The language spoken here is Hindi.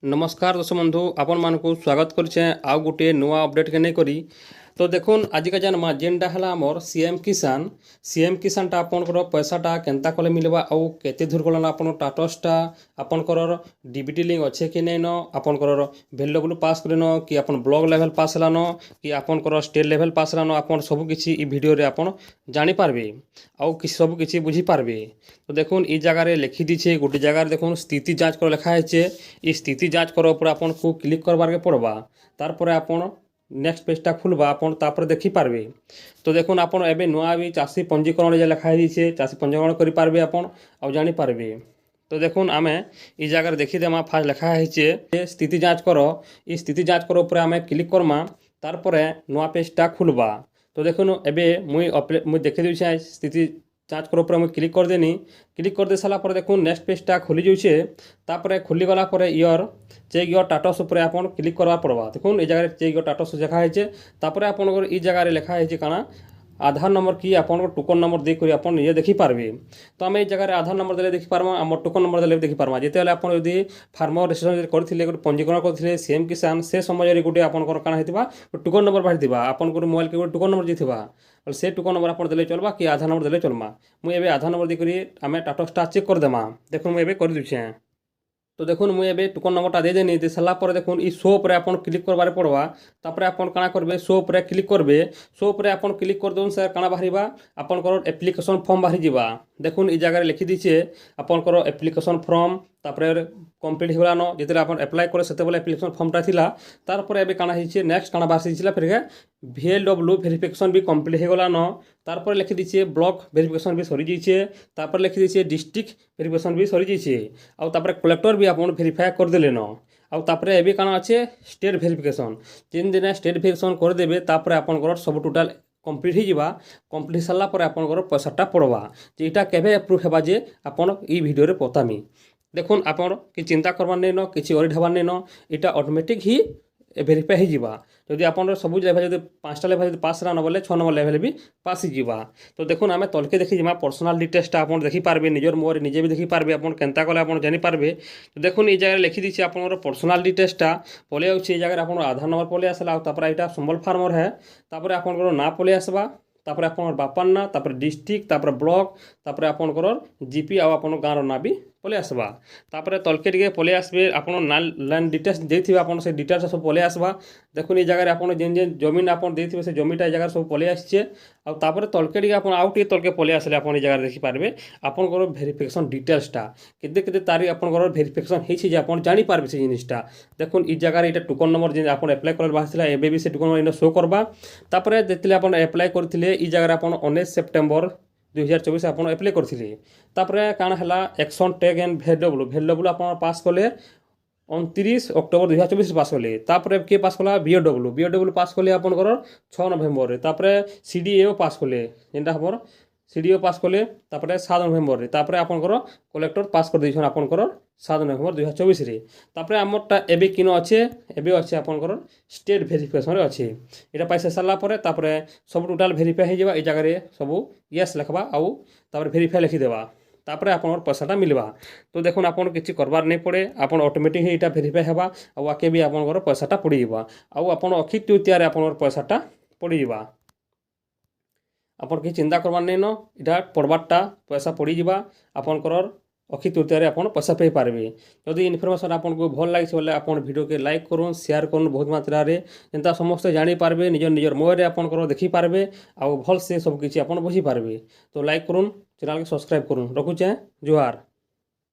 नमस्कार दर्शक बंधु आपण मानक स्वागत करें आउ गोटे नुआ अपडेट के नहीं करी। तो देखुन आज का जानमा जेनटा है आमर सीएम किसान टा आपनकर पैसाटा केनता कले मिलवा आउ केते दूर गलाना आपन टाटसटा आपनकर डीबीटी लिंक अच्छे कि नहीं न आपनकर भेलडब्ल्यू पास करन कि आपन ब्लॉक लेवल पास हलान कि आपनकर स्टेट लेवल पास हलान आपन सब किछि ई वीडियो रे आपन जानि पारबे आउ कि सब किछि बुझी पारबे। तो देखुन ई जगह रे लिखि दीछे गोटे जगह देखुन स्थिति जांच कर लिखा है। ई स्थिति जांच कर ऊपर आपन को क्लिक करबार के पड़वा तार पर आपन नेक्स्ट पेजटा खुलवा आपन तापर देखि पारबे। तो देखुन आपन एबे नुआ भी चाषी पंजीकरण जे लिखा है चाषी पंजीकरण करि पारबे आपन आ जानि पारबे। तो देखुन आमे ई जगह देखि देमा फास्ट लिखा है स्थिति जांच करो। ई स्थिति जांच करो ऊपर आमे क्लिक करमा तार पर नुआ पेजटा खुलवा। तो देखुन एबे मुई देखि देउछे स्थिति जांच कर ऊपर मुझे क्लिक करदेनी। क्लिक कर दे सारा पर देखो नेक्स्ट पेजटा खोली जाऊे तापर खोली गला पर इयर चेक योर टाटस उपर आपन क्लिक करवा पड़वा। देखो ये जगह चेक योर टाटस लिखा है तापर आपन ई जगह लिखा है काना आधार नंबर कि आपन टोकन नंबर देकर आपन ये देखि पारबे। तो आम जगह आधार नंबर देले देखि पारमा आम टोकन नंबर देले देखि पारमा। जेते आपन यदि फार्मर रजिस्ट्रेशन करथिले गोटे पंजीकरण करथिले सीएम किसान से समय रे गोटे आपन काना हेतिबा टोकन नंबर बाहिथिबा आपन मोबाइल के गोटे टोकन नंबर जेथिबा से टोकन नंबर आपन देले चलबा कि आधार नंबर देले चलमा। मुझे एबे आधार नंबर देकरी आमे टाटसटा चेक कर देमा। देखुन मुझे एबे कर दिछे। तो देखुन मुझे एबे टोकन नंबरटा दे देनी दे सारा पर देखुन ई शो पर आपन क्लिक करबारे पड़वा। तापर आपन काना करबे शो पर क्लिक करबे। शो पर आपन क्लिक कर दोन सर काना बाहरिबा आपन एप्लिकेशन फॉर्म बाहरी जिबा। देखुन ई जगह लिखि दीछे आपन एप्लिकेशन फॉर्म तापर कम्प्लीट होलान जिते आप एप्लाय करे से एप्लिकेशन फॉर्मटा थिला तार पर एबे काना हिचे नेक्स्ट काना बाहर फिर VLW वेरिफिकेशन भी कम्प्लीट होगलान। तार पर लिखि दीछे ब्लॉक वेरिफिकेशन भी सरी जाइए तापर लिखि दीछे डिस्ट्रिक्ट वेरिफिकेशन भी सरी जाइए आउ तापर कलेक्टर भी आपन वेरीफाई कर देलेन आउ तापर एबे काना अच्छे स्टेट वेरिफिकेशन जिन दिन स्टेट वेरिफिकेशन कर देबे तापर आपन सब टोटाल कम्प्लीट हो जावा। कम्प्लीट सारा पर आपन पैसाटा पड़वा जे इटा केबे अप्रूव हेबा जे आपन ई वीडियो रे बतामी। देखुन आपन कि चिंता करबार नहीं न किसी वरी ढाबार नहीं न इटा ऑटोमेटिक ही वेरीफाई हो जावा। जदि आपन सब लेवल जब 5टा लेवल पास रहा बोले 6 नंबर लेवल भी पास होगा। तो देखुन आम तलके देखी जिमा पर्सनाल डिटेल्सटा आप देखी पारबे निजर मोबाइल निजे भी देखी पारबे आपन केनता कले आपन जानि पारबे। तो देखुन ई जगह लिखि दीछे आपन पर्सनाल डिटेल्सटा पले आउछे। जगह आपन आधार नंबर पले आसला तापर एटा संबल फार्मर है तापर आपन ना पले आसबा तापर आपन बापार ना तापर डिस्ट्रिक्ट तापर ब्लॉक तापर आपन जीपी आ आपन गाँव ना भी पले आसबा। तापर तलके टिके पले आसबे आपन ना लाइन डिटेल्स देथिबे आपन से डिटेल्स सब पले आसबा। देखुन ई जगह आपन जेन जेन जमीन आपन देथिबे से जमीटा जगह सब पले आछे आ तापर तलके टिके आपन आउ टिके तलके पले आसले आपन ई जगह देखि पारबे आपन वेरिफिकेशन डिटेल्सटा केते केते तारीख आपन वेरिफिकेशन हेछि जे आपन जानि पारबे से जिनिसटा। देखुन ई जगह एटा टोकन नंबर जे आपन अप्लाई करल बाहरथिला एबे भी से टोकन नंबर शो करबा। तापर जेतिले आपन अप्लाई करथिले ई जगह आपन 19 सेप्टेम्बर 2024 आपन अप्लाई करथिले तापर काना हला एक्शन टैग एंड भेलडब्ल्यू आपन पास कले 29 अक्टोबर 2024 पास कले। तापर के पास कला बीओडब्ल्यू पास कले आपन 6 नवेम्बर रे। तापर सीडीएओ पास कले जेनटा हमर सीडीओ पास कले तापर 7 नवेम्बर रे। तापर आपन कलेक्टर पास कर दैछन आपन 7 नवेम्बर 2024 रे। तापर हमरटा एबे किनो अच्छे एबे अच्छे आपन स्टेट वेरिफिकेशन रे अच्छे एटा पैसा सारला पर तापर सब टोटाल वेरीफाई हो जावा। ई जगह रे सब यस लिखबा आउ तापर वेरीफाई लिखि देबा तापर आपन पैसाटा मिलवा। तो देखुन आपन किछि करबार नहीं पड़े आपन ऑटोमेटिक ही इटा वेरीफाई हेबा आउ आके भी आपन पैसाटा पड़ी जावा आउ आपन अखि तृतीया रे आपन पैसाटा पड़ी जावा। आपन कि चिंता करबार नहीं न इटा पड़बारटा पैसा पड़ी जावा आपन अखि तृतीय आपन पैसा पे पारबे। जदि इनफॉरमेशन आपन को भल लागे बोले आपन वीडियो के लाइक करूँ शेयर करूँ बहुत मात्रा रे जेनता समस्ते जानि पारबे निजर निजर मोबाइल रे आपन देखि पारबे आउ भल से सब किछि आपन बुझी पारबे। तो लाइक करूँ चैनल के सब्सक्राइब करूँ रखुचे जुहार।